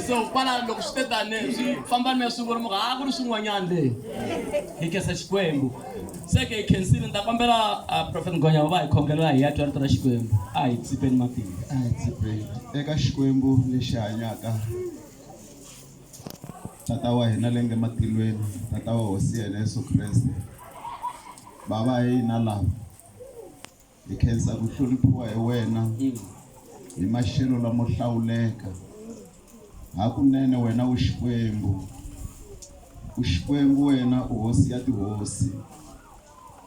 So kwala loko swi tetane swi famba ni swivona mo ha ku ri swin'wanyana le hi khensa Xikwembu se ke hi khensile ni ta kombela Prophet Ngonya va hi khongelwa hi ya twa rito ra Xikwembu a hi tsipeni matimba tsipeni eka Xikwembu lexi hanyaka tata wa hina lenge matilweni tata wa hosi yena Yesu Kreste baba hina lava hi khensa ku hloniphiwa hi wena hi maxelo lamo hlawuleka hakunene wena u Xikwembu wena u hosi ya tihosi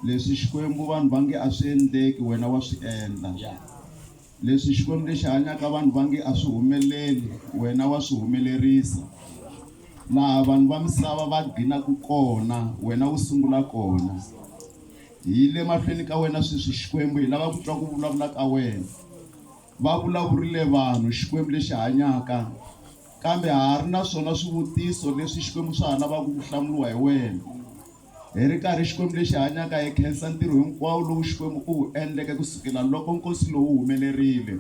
leswi Xikwembu vanhu va nge a swi endleki wena wa swi endla leswi Xikwembu lexi hanyaka vanhu va nge a swi humeleli wena wa swi humelerisa laha vanhu va misava va ginaku kona wena u sungula kona hi le mahlweni ka wena sweswi Xikwembu hi lava ku twa ku vulavula ka wena va vulavurile vanhu Xikwembu lexi hanyaka kambe ha ri na swona swivutiso leswi Xikwembu swa ha lavaka ku hlamuriwa hi wena hi ri karhi Xikwembu lexi hanyaka hi khensa ntirho hinkwawo lowu Xikwembu u wu endleke kusukela loko nkosi lowu wu humelerile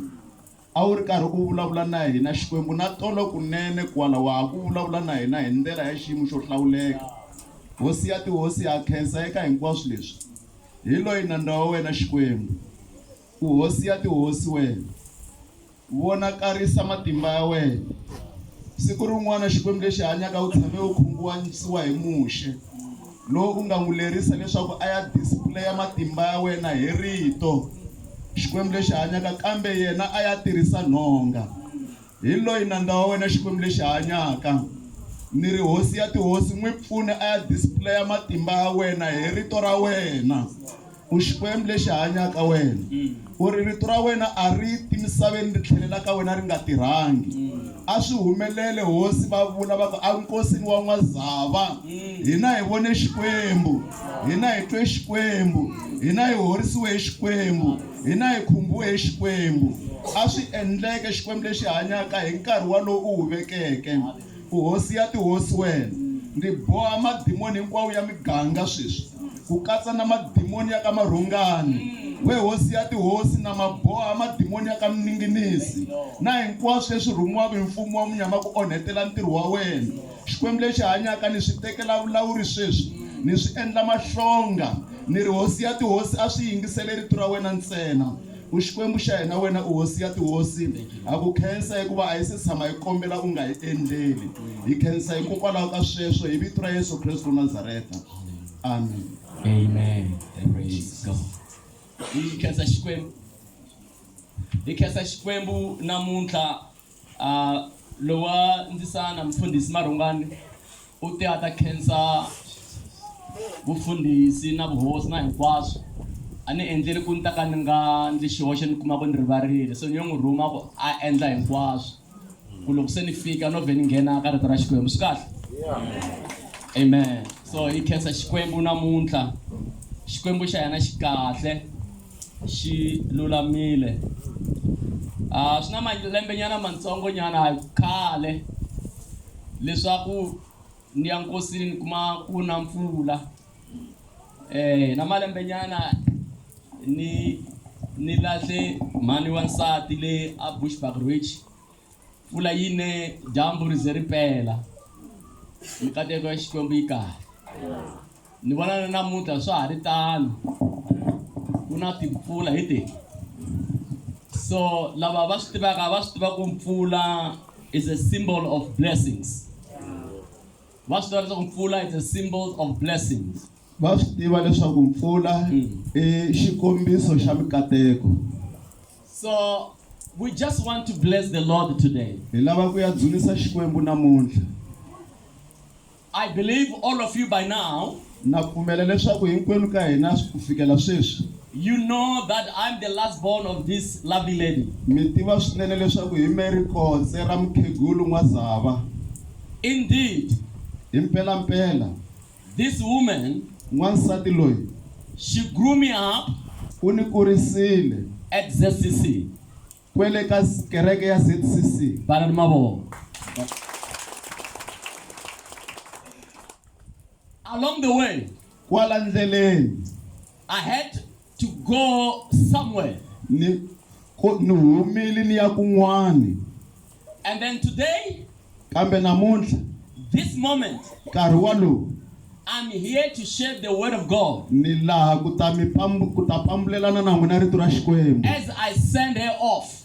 a wu ri karhi u vulavula na hina Xikwembu na tolo kunene kwala wa ku vulavula na hina hi ndlela ya xiyimo xo hlawuleka hosi ya tihosi ha khensa eka hinkwaswo leswi hi loyi nandza wa wena Xikwembu u hosi ya tihosi wena vonakarisa matimba ya wena siku rin'wana Xikwembu lexi hanyaka u tshame u khumbuwanyisiwa hi muxe lowu ku nga n'wi lerisa leswaku a ya display matimba ya wena hi rito Xikwembu lexi hanyaka kambe yena a ya tirhisa nhonga hi loyi nandza wa wena Xikwembu lexi hanyaka ni ri hosi ya tihosi n'wi pfune a ya display matimba ya wena hi rito ra wena u Xikwembu lexi hanyaka wena u ri rito ra wena a ri timisaveni ri tlhelela ka wena ri nga tirhangi a swi humelele hosi va vula va ku a nkosini wa n'wazava hina hi vone Xikwembu hina hi twe Xikwembu hina hi horisiwe hi Xikwembu hina hi khumbiwe hi Xikwembu a swi endleke Xikwembu lexi hanyaka hi nkarhi wa lowu u vekeke u hosi ya tihosi wena ndi boha madimoni hinkwawo ya miganga sweswi ku katsa na madimoni ya ka marhungani we hosi ya tihosi na maboha madimoni ya ka mninginisi na hinkwaswo leswi rhumiwaka hi mfumo wa munyama ku onhetela ntirho wa wena Xikwembu lexi hanyaka ni swi tekela vulawuri sweswi ni swi endla mahlonga ni ri hosi ya tihosi a swi yingisele rito ra wena ntsena u Xikwembu xa hina wena u hosi ya tihosi ha ku khensa hikuva a hi se tshama hi kombela u nga hi endleli hi khensa hikokwalaho ka sweswo hi vito ra Yesu Kreste wa Nazareta amen. Amen. Praise God. Hi khensa Xikwembu namuntlha lowa ndzi sana mfundhisi Marhungani u te ata khensa vufundhisi na vuhosi na hinkwaswo a ni endleli ku ni ta ka ni nga ndzi xihoxo ni kuma ku ni rivarile so ni yo n'wi rhuma ku a endla hinkwaswo ku loko se ni fika no vhe ni nghena ka rito ra Xikwembu swi kahle amen. So hi khensa Xikwembu namuntlha Xikwembu xa hina xi kahle xi lulamile swi na malembe nyana matsongo nyana khale leswaku ni ya nkosini ni kuma ku na mpfula na malembe nyana ni lahle mhani wa nsati le a Bushbuckridge mpfula yine dyambu ri ze ri pela mikateko ya Xikwembu yi kahle ni vona na namuntlha swa ha ri tano ku na timpfula hi ti so lava va swi tiva ku mpfula is a symbol of blessings va swi tiva leswaku mpfula is a symbol of blessings va swi tiva leswaku mpfula i xikombiso xa mikateko so we just want to bless the Lord today hi lava ku ya dzunisa Xikwembu namuntlha I believe all of you by now na pfumela leswaku hinkwenu ka hina ku fikela sweswi you know that I'm the last born of this lovely lady mi tiva swinene leswaku hi Merikotse ra mukhegulu n'wazava indeed impela this woman n'wansati loyi she grew me up u ni kurisile at ZCC kwele ka kereke ya ZCC bana ni mavoko along the way kwala ndleleni I had to go somewhere ni humile ni ya kun'wani and then today kambe namuntlha This moment, nkarhi walowu I'm here to share the word of God. ni laha ku ta pambulelana na n'wina rito ra Xikwembu As I send her off,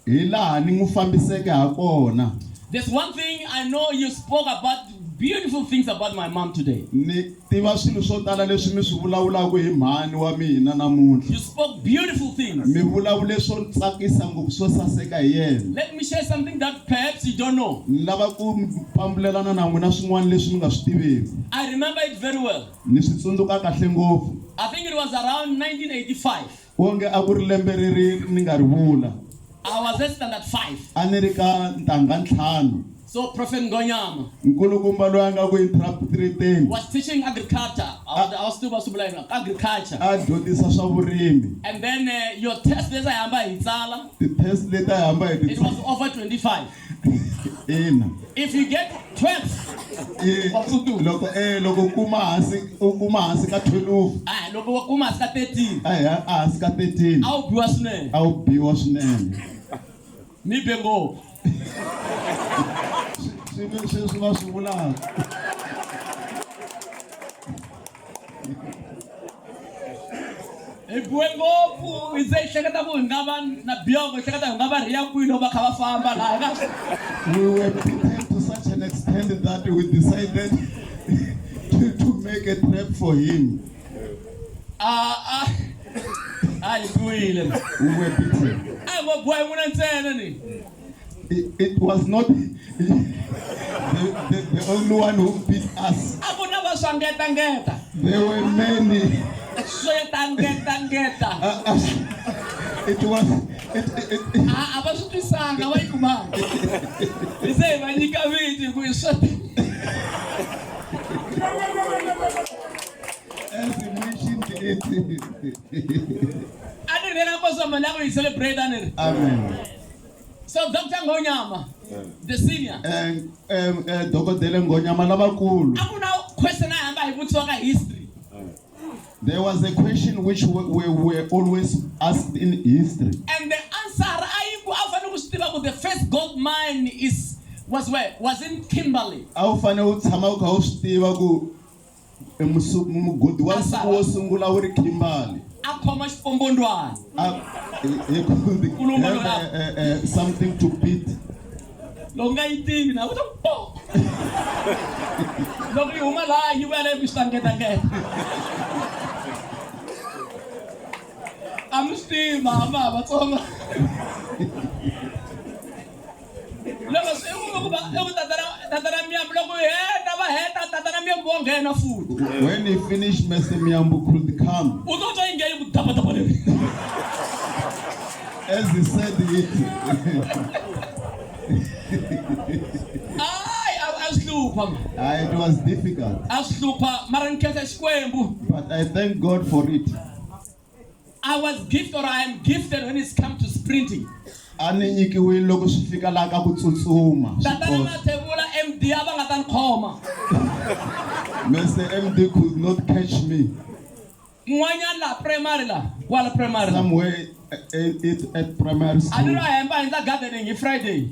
hi laha ni n'wi fambiseke ha kona. there's one thing I know you spoke about, beautiful things about my mom today. Ni tiva swilo swo tala leswi mi swi vulavulaka hi mhani wa mina namuntlha. You spoke beautiful things. Mi vulavule swo tsakisa ngopfu swo saseka hi yena. Let me share something that perhaps you don't know. Ni lava ku pambulelana na n'wina swin'wana leswi mi nga swi tiveki. I remember it very well. Ni swi tsundzuka kahle ngopfu. I think it was around 1985. Onge a ku ri lembe reri ni nga ri vula. I was at standard 5. A ni ri ka ntangha ntlhanu. So Prophet Ngonyama Nkulukumba loyi a nga ku interpreting was teaching agriculture. I was still agriculture. a dyondzisa swa vurimi. And then your test lesa hamba hi tsala. Ti-test leti a hamba hi It was over 25. ina. If you get 12, Loko u kuma hansi ka 12 loko wa kuma ska 13. a hansi ka 13 A wu biwa swinene. a wu biwa swinene. Mi bengo. Swi va swi vulaka. Hi biwe ngopfu hi ze hi hleketa ku hi nga va na bioko, hi hleketa hi nga va riya kwini loko va kha va famba laha. We were beaten to such an extent that we decided to make a trap for him. Hi biwile. We were beaten. Ai mo boy muna ntsena ni. It was not the only one who beat us. A ku na va swangeta. There were many. Swangeta. It was. A va swi twisanga va yi kumanga. Hi se va nyika viti ku hi swa. As you mentioned it. A ni rena ko swa mali ya ku hi celebrate ani. Amen. So Dr. Ngonyama, the senior. Dokodela Ngonyama lavakulu. A ku na question a hamba hi vutisiwa ka history. There was a question which we were always asked in history. And the answer the first gold mine was where? Was in Kimberley. A wu fanele u tshama u kha u swi tiva ku mugodi wa nsuku wo sungula wu ri Kimberley. A khoma xipombondwana. Something to beat. Loko nga yi tivi na u ta po. Loko yi huma laha yi vuya leyi switangeta. I'm still mama Vatsonga. Loko se u ku ba u tatara miyambu loko heta va heta tatara miyambu wo nghena futhi. When he finished, Mr. Miyambu could come. U to twa inge yi ku daba leyi. As he said it. It was difficult. But I thank God for it. I was gifted, or I am gifted when it's come to sprinting. Mr. MD could not catch me. Somewhere at primary school.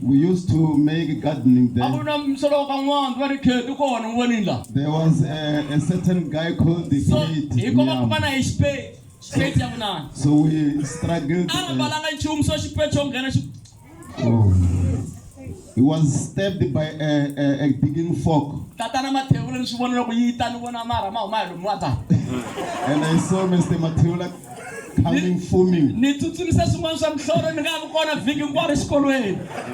We used to make gardening there. There was a certain guy called the Spade. So we struggled. He was stabbed by a digging fork. And I saw Mr. Mateula coming foaming.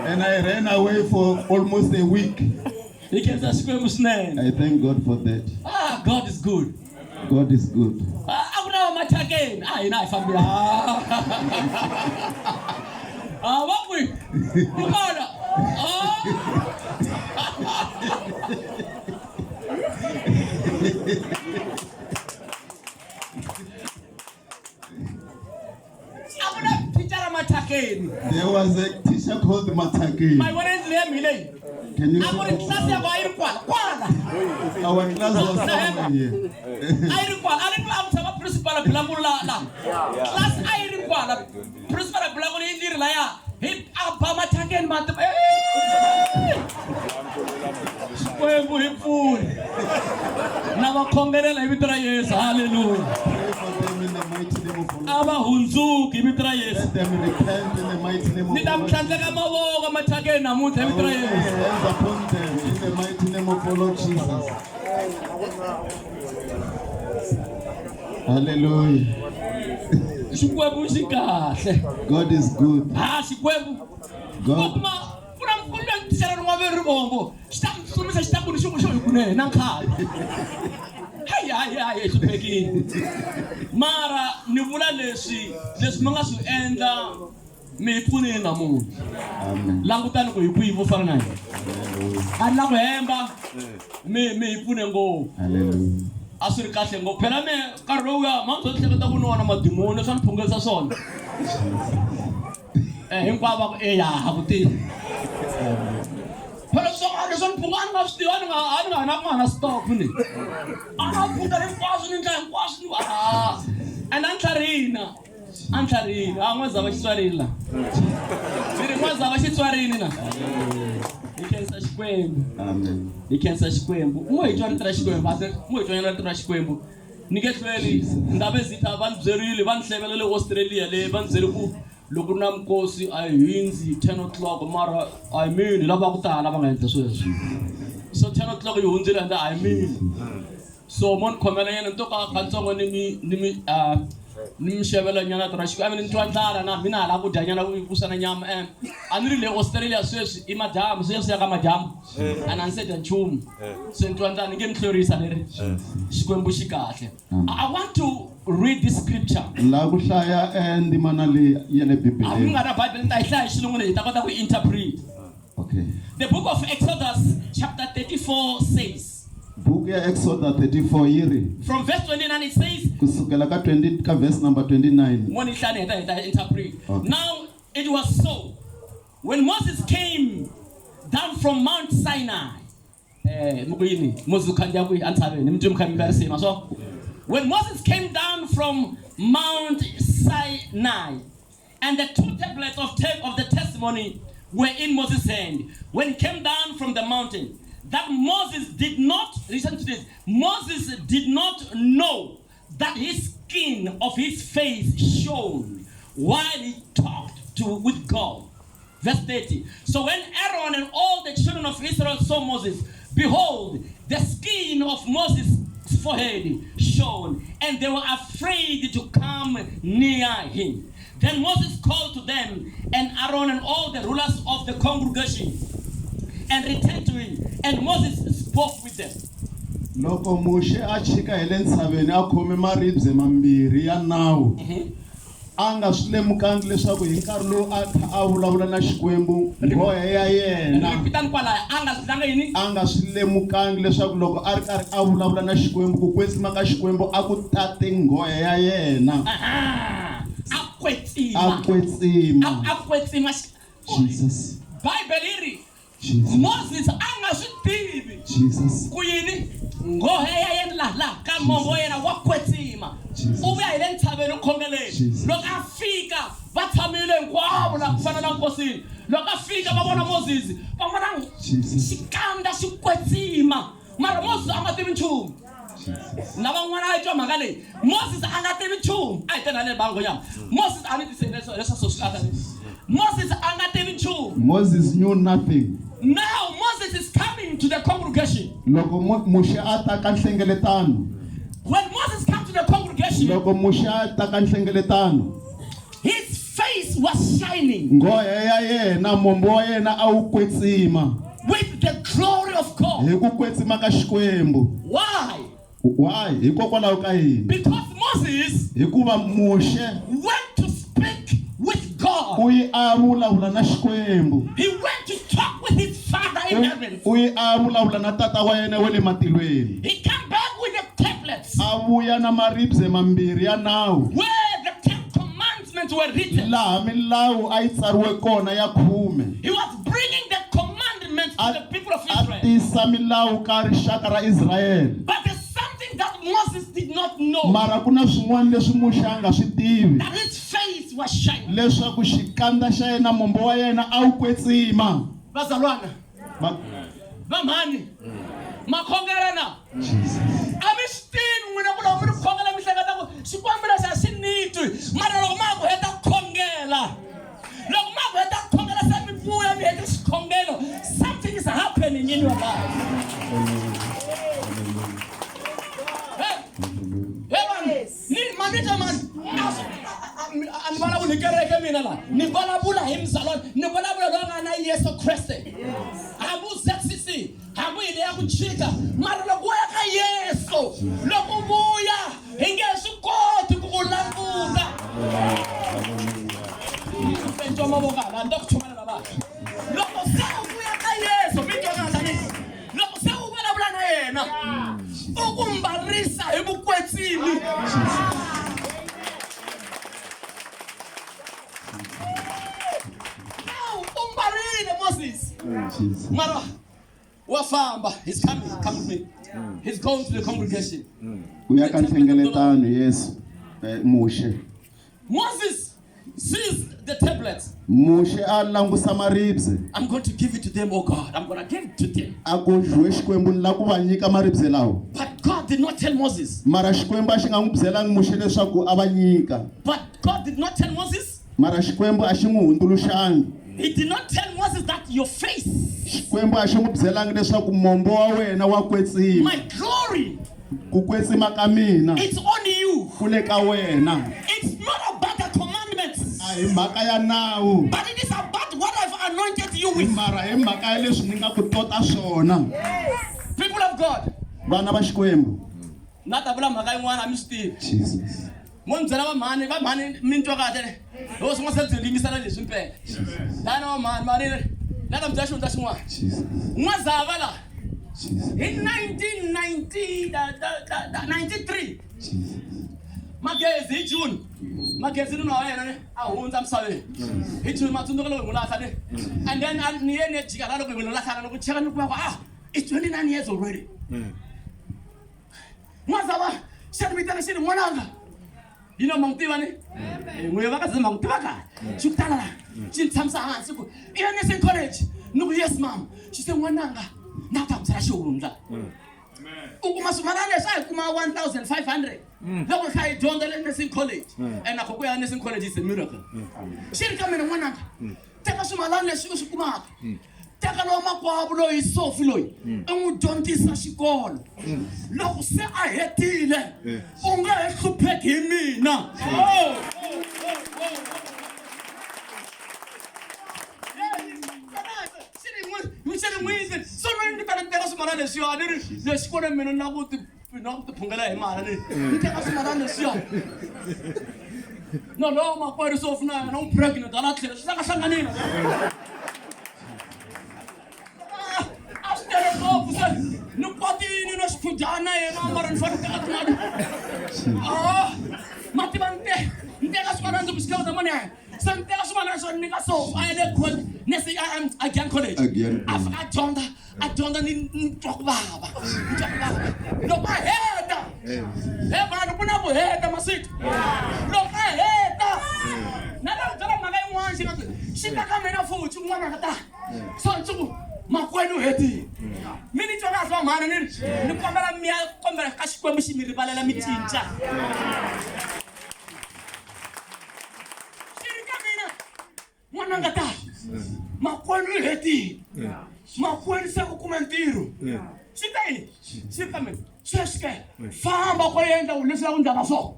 And I ran away for almost a week. I thank God for that. God is good. God is good. There was a teacher called Matake. Can you see? Our class was somewhere here. Ava khongelela hi vito ra Yesu. Hallelujah. Pray for them in the mighty name of the Lord. Ava hundzuki hi vito ra Yesu. Let them repent in the mighty name of Ni the ta Lord. tlhandleka mavoko mathakeni namuntlha hi vito ra Lay Yesu. hands upon them in the mighty name of the Lord Jesus. Hallelujah. Xikwembu xi kahle. God is good. Xikwembu. God. Kuma kuna mkulwe tisela rin'waveri rivombo. Xi ta mi tsutsumisa xi ta ku ni xin'we xo hi kunene na nkhale. Hayi swi pfekile. Mara ni vula leswi mi nga swi endla mi hi pfunile namuntlha. Amen. Langutani ku hi kwihi vo fana na hina. Hallelujah. A ni la ku hemba mi hi pfune ngopfu. Hallelujah. A swi ri kahle ngopfu. Phela me nkarhi lowuya ma ndzi hleketa ku ni wona madimoni leswi a ni phungelisa swona. Hinkwavo ku eya ha ku tivi. Phela swin'wana leswi ni phunga a ni nga swi tivi a ni nga na stop ni. A ni nga phunga hinkwaswo ni ndla hinkwaswo ni and a ni tlharihina. A ni tlharihile. A n'wazava xi tswarile la. Ni ri n'wazava xi tswarile la. Hi khensa Xikwembu. Amen. Hi khensa Xikwembu. Mo hi twa rito ra Xikwembu. Mo hi twa rito ra Xikwembu. Ni nge hlweli ndhawu ezitha va ni byerile va ni hlevela le Australia le va ni byele ku loko na mkosi a hi hindzi 10 o'clock mara I mean lava ku tala va nga endla sweswo. So 10 o'clock yi hundzile and I mean. So mo ni khomela yena ni to ka kantsongo ni mi xavela nyana to ra Xikwembu. Ni twa ndlala na mina hala ku dya nyana ku kusana nyama a ni ri le Australia sweswi i madyambu sweswi ya ka madyambu and a ni se dya nchumu. So ni twa ndlala ni nge mi hlwerisa leri Xikwembu xi kahle. I want to read this scripture. La ku hlaya ndimana leyi ya le A ku Bibeleni. nga ra Bible ni ta yi hlaya hi xilungu hi ta kota ku interpret. Okay. The book of Exodus chapter 34 says, Book ya Exodus 34 yiri from verse 29 it says, kusukela ka 20 ka verse number 29. Mo ni hlaya ni ta interpret. Okay. Now it was so when Moses came down from Mount Sinai. Moses Xikandza ku ansabeni mntu mkhambi sima so when Moses came down from Mount Sinai and the two tablets of the testimony were in Moses' hand when he came down from the mountain, that Moses did not, listen to this, Moses did not know that his skin of his face shone while he talked with God. Verse 30. So when Aaron and all the children of Israel saw Moses, behold, the skin of Moses' forehead shone, and they were afraid to come near him. Then Moses called to them, and Aaron and all the rulers of the congregation, and returned to him, and Moses spoke with them. Loko Moshe a chika hi le ntshaveni a khome maribye mambirhi ya nawu. A nga swi lemukangi leswaku hi nkarhi lowu a vulavula na Xikwembu nghohe ya yena. Repitani kwalaya a nga swi tlanga yini? A nga swi lemukangi leswaku loko a ri karhi a vulavula na Xikwembu ku kwetsima ka Xikwembu a ku tate nghohe ya yena. A kwetsima. A kwetsima. A kwetsima. Jesus. Bible iri. Jesus. Moses a nga swi tivi. Jesus. Ku yini? Nghohe ya yena la ka mongo wa yena wa kwetsima. U vuya hi le ntshaveni u khongeleni. Loko a fika va tshamile hinkwavo la ku fana na nkosini. Loko a fika va vona Moses va vona Xikandza xi kwetsima. Mara Moses a nga tivi nchumu. Na van'wana a yi twa mhaka leyi. Moses a nga tivi nchumu. A hi tena le bango nyama. Moses a ni tiseni leswa swo swi kata leswi. Moses a nga tivi nchumu. Moses knew nothing. Now Moses is coming to the congregation. Loko Moshe a ta ka nhlengeletano. When Moses came to the congregation, Loko Moshe a ta ka nhlengeletano. his face was shining Nghohe ya yena mombo wa yena a wu kwetsima. with the glory of God. Hi ku kwetsima ka Xikwembu. Why? Why? Hikokwalaho ka yini? Because Moses Hikuva Moshe went to speak with God. u yi a vulavula na Xikwembu. He went to talk with his Father in heaven. U yi a vulavula na tata wa yena wa le matilweni. He came back with the tablets A vuya na maribye mambirhi ya nawu. where the 10 commandments were written. Laha milawu a yi tsariwe kona ya 10. He was bringing the commandments to the people of A Israel. tisa milawu ka rixaka ra Israyele. But there's something that Moses did not know. Mara ku na swin'wana leswi Moshe a nga swi tivi. That his face was shining. Leswaku xikandza xa yena mombo wa yena a wu kwetsima. Bazalwana, Ma- vamhani, makhongelana, Jesus. a mi in your life. Hey man, ni manager man. Anibala unikereke mina la. Nibala bula himzalon. Nibala bula longa na Yesu Kristu. Abu ZCC. Abu ile ya kuchika. Mara lokuya ka Yesu. Lokubuya. Ingesu koti kukulanguza. Penjo maboka. Nando kuchumana baba. Loko sawuya ka Yesu. Minto ngazani. Loko sawubala bula na yena. Ukumbarisa ebukwetsini. Mara, wafamba, he's coming, come with me. He's going to the congregation. Uyakanhlengeletano Yesu mushe. Moses sees the tablets. Mushe alangusa maribye. I'm going to give it to them, oh God. I'm going to give it to them. Akozhwe xikwembu la ku va nyika maribye lawo. But God did not tell Moses. Mara xikwembu a xi nga n'wi byelangi mushe leswaku a va nyika. But God did not tell Moses. Mara xikwembu a xi n'wi hundzuluxangi. He did not tell Moses that your face, xikwembu a xi n'wi byelangi leswaku mombo wa wena wa kwetsima. my glory, Ku kwetsima ka mina it's on you. ku le ka wena. It's not about the commandments, A hi mhaka ya nawu. but it is about what I've anointed you with. Mara hi mhaka ya leswi ni nga ku tota swona. People of God. Vana va xikwembu. Nata vula mhaka yin'wana mi swi tivi. Jesus. Mo ndzela va mhani mi ntwa kahle. Ho swin'wana se byi lingisana leswi mpela. Lana va mhani lana mi bya xihundla xin'wana. N'wazava la. In 1993. Magezi hi June. Magezi nuna wa yena a hundza misaveni. Hi June matsundzuka loko hi n'wi lahla ni. And then ni ye ni jika loko hi n'wi lahla loko cheka ni ku it's 29 years already. N'wazava xani vitana xi ni n'wananga. You know Mangtiva ni? N'we va ka ze Mangtiva ka. Xi ku tala la. Xi ni tshamisa hansi ku i ya nursing college. Ni ku yes mom. Xi se n'wananga na ta byela xihundla. U kuma swimala leswi a hi kuma 1,500. Loko kha hi dyondza le nursing college. And na ku ya nursing college is a miracle. Xi ri ka mina n'wananga. Teka swimalana leswi u swi kumaka. Teka lowa makwavo loyi Sofi loyi. I n'wi dyondzisa xikolo. Loko se a hetile. U nga he hlupheki hi mina. So no ni kana teka swimalana leswiya ni ri leswi kona mina na ku ti phungela hi mali ni teka swimalana leswiya. No makwavo Sofi na yena u pregnant ala tlhela swi hlanganile. No potini no spudana e mara ni fare teka timali. Mati bante ndeka swimalana ku sikela mani. Santeka swimalana swo nika so I le court nesi again college. I jonda ni ntokubaba. Lo ba heta. Vanhu kuna ku heta masiku. Lo ba heta. Na la tsala maka yin'wana xi ta ka mina futhi un'wana ka ta. So ntsuku makwenu heti. Mini tsona swa mhana ni kombela miya kombela ka xikwembu xi mi rivalela mi cinca. N'wananga ta makwenu heti. Makwenu se ku kuma ntirho. Xi ta yini? Xi ka mina. Sweswi famba ku endla leswi ku ndlaka swona.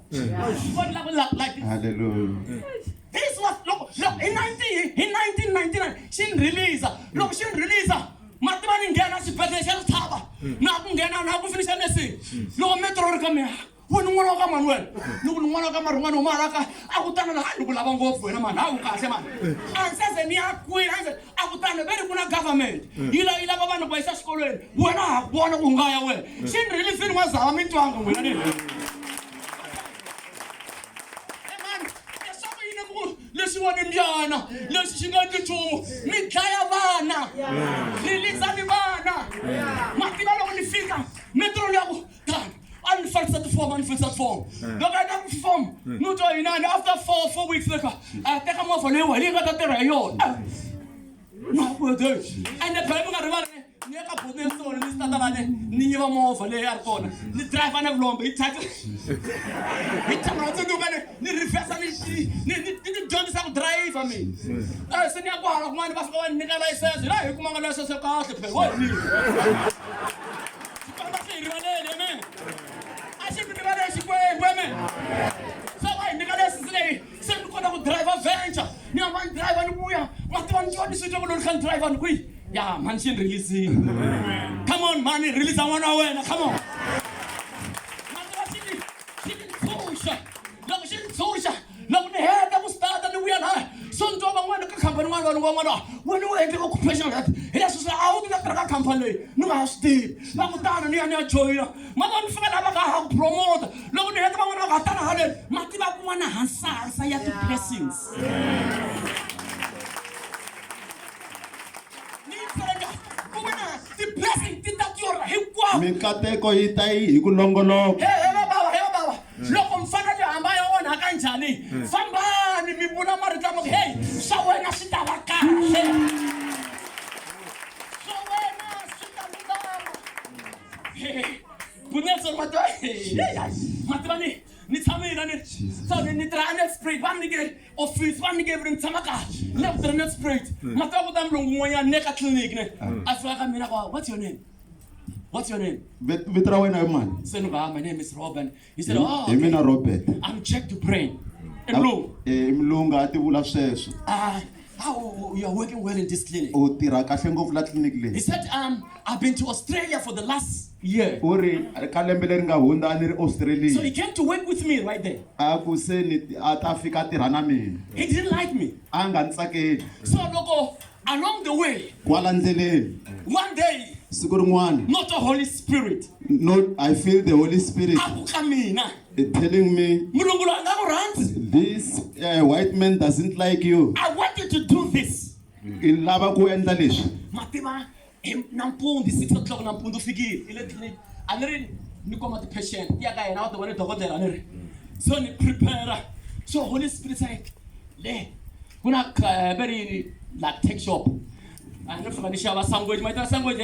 Like Hallelujah. this was look in 1999 xi ni release. Loko xi ni release mativa ni nghena xibedhlele xa Lithaba na ku nghena na ku finisha nursing. Loko metro ri ka mina wena n'wana wa ka Manuel loko ni n'wana wa ka Marhungani huma alaka a ku tana laha ni ku lava ngopfu wena mani hawu kahle mani a ni seze ni ya kwini a ku tana ve ri ku na government yi lava vanhu va yisa xikolweni wena ha ku vona ku nga ya wena xi ni rilisini n'wazava mi twanga n'wina ni leswi wona mbyana leswi xi nga endli nchumu mi dlaya vana rilisani vana mativa loko ni fika metro ya ku tani I filled that form. Look at that form. No joy, after 4 weeks later, I take him off on you. He got that there. No, and the Pemba River, near Caputin, so in this Tatarane, nyiva movha leyi ari kona ni driver na vulombe hi tata hi tama tsundzuka ni reversa ni dyondzisa ku driver mina se ni ya ku hala kun'wana va fika va ni nyika license la hi kumanga license kahle phela wa ni xikamba xi hi rivalele amen a xi mi rivale xikwembu amen so va hi nyika license leyi se ni kota ku driver venture ni hamba ni driver ni vuya mativa ni dyondzisile ku loko ni kha ni driver ni kwihi ya man xi ni releasini come on man release n'wana wa wena come on mativa xi ni tshunxa loko xi ni tshunxa loko ni heta ku starta ni vuya laha so ni twa van'wana ka khampani n'wana vanhu van'wana wena u endle occupation that hi leswi swi a wu ti nga tirha ka khampani leyi ni nga swi tivi va kutana ni ya ni ya joyina mara ni fika lava ka ha ku promota loko ni heta van'wana va nga tana haleni mativa kun'wana hansasa ya ti-blessings ti-blessing ti ta tirha hinkwawo mikateko yi ta yi hi ku longoloka he baba loko mfana le hamba ya onhaka njhani fambani mi vula marito lamo hey swa wena swi ta va kahle swa wena swi ta lulama kunetso mativa ni tshamile ni so ni tirha net spirit va nike office va nike everything tshama kahle ni ku tirha net spirit mativa ku ta mulungu n'wanyana ne ka clinic ne a fika ka mina kwa what's your name vito ra wena hi mani se ni my name is Robin he said oh hi mina Robert I'm Jack to brain mlungu a ti vula sweswo how you are working well in this clinic u tirha kahle ngopfu la clinic leyi he said I've been to Australia for the last year u ri ka lembe leri nga hundza ni ri Australia so he came to work with me right there a ku se ni a ta fika tirha na mina he didn't like me a nga ni tsakeli so loko along the way kwala ndleleni one day siku rin'wana not the Holy Spirit I feel the Holy Spirit a ku ka mina telling me mulungu loyi a nga ku rhandzi this white man doesn't like you I want you to do this I lava ku endla leswi mativa nampundu 6 o'clock nampundu fikile ile clinic a ni ri ni koma ti-patient ya ka yena wa ti vona dokodela ni ri so ni prepare so Holy Spirit said le ku na very like tech shop ni fika ni xava sandwich mativa sandwich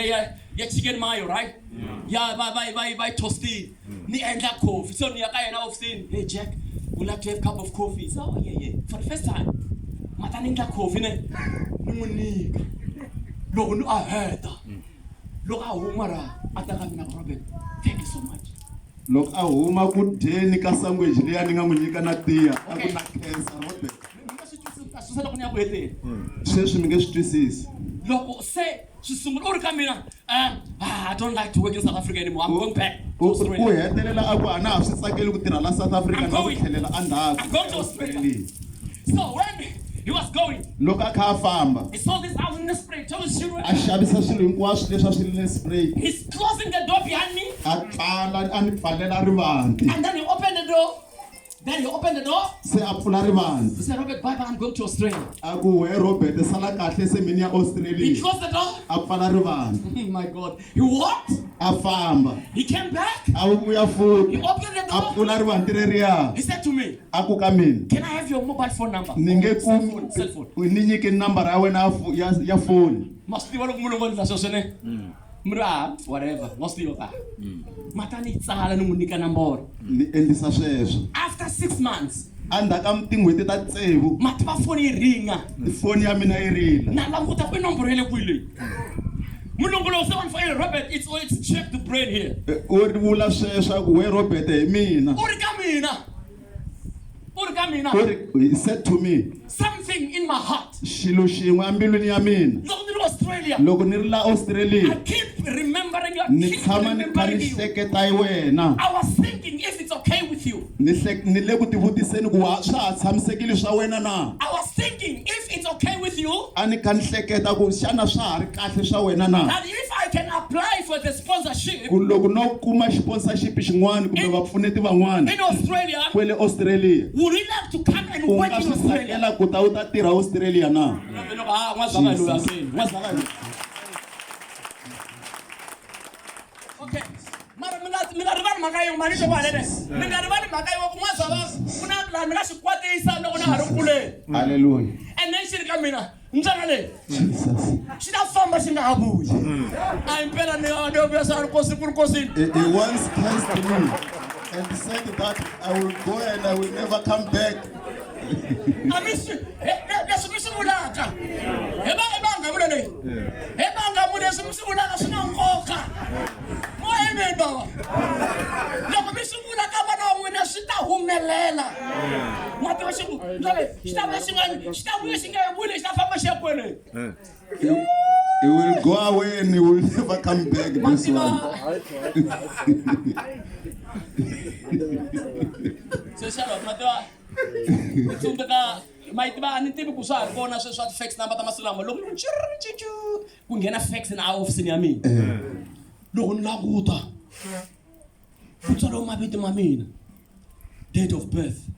ya chicken mayo right ya va toasted ni endla coffee so ni ya ka yena ofisini hey Jack would like to have a cup of coffee so oh, yeah for the first time mata ni endla coffee ne ni n'wi nyika loko ni a heta loko a huma ra a ta ka mina Robert thank you so much loko a huma ku dyeni ka sandwich leya ni nga n'wi nyika na tiya a ku na cancer Robert swi loko ni ya ku heteni sweswi mi nge swi twisisi loko se swi sungula u ri ka mina I don't like to work in South Africa anymore I'm going back to u Australia hetelela a ku a na ha swi tsakeli ku tirha la South Africa na ku tlhelela I'm going to endzhaku Australia so when he was going loko a kha a famba he saw this house in the spray told his children a xavisa swilo hinkwaswo leswi a swi ri le spray he's closing the door behind me a pfala a ni pfalela rivanti and then he opened the door se a pfula rivanti he said Robert bye I'm going to Australia a ku we Robert sala kahle se mini ya he Australia closed the door a pfala rivanti my God he walked a famba he came back a vuya futhi he opened the a door pfula rivanti reriya he said to me a ku ka mina can I have your mobile phone number ni nge cell phone ni nyike nambara ya wena ya foni must be loko mulungu ndla sweswene mra whatever must be ka mata ni tsala ni n'wi nyika nambara ni endlisa sweswo after 6 months andaka tin'hweti ta tsevu mativa foni yi ringa foni ya mina yi rila na languta ku nomboro yele kwile mulungu lo se wanfa Robert it's check the brain here u vula sweswo ku we Robert hi mina u ri ka mina he said to me something in my heart xilo xin'we embilwini ya mina loko ni ri Australia loko ni ri la Australia I keep remembering you ni tshama ni kha ni hleketa hi wena I was thinking if it's okay with you ni le ku tivutiseni ku swa ha tshamisekile swa wena na I was thinking if it's okay with you a ni kha ni hleketa ku xana swa ha ri kahle swa wena na that if I can apply for the sponsorship ku loko no kuma sponsorship xin'wana kumbe vapfuneti van'wana in Australia kwele Australia would you like to come and u work nga in swi Australia tsakela ku ta u ta tirha Australia na okay mara mina rivali mhaka yo mani xo valele mi nga rivali mhaka yo ku n'wazava ku na laha mi nga swi kwatisa loko na ha ri kuleni hallelujah and then xi ri ka mina ndlela leyi Jesus xi ta famba xi nga ha vuyi a once cursed me and said that I will go and I will never come back. He will go away and he will never come back. This one. Date of birth,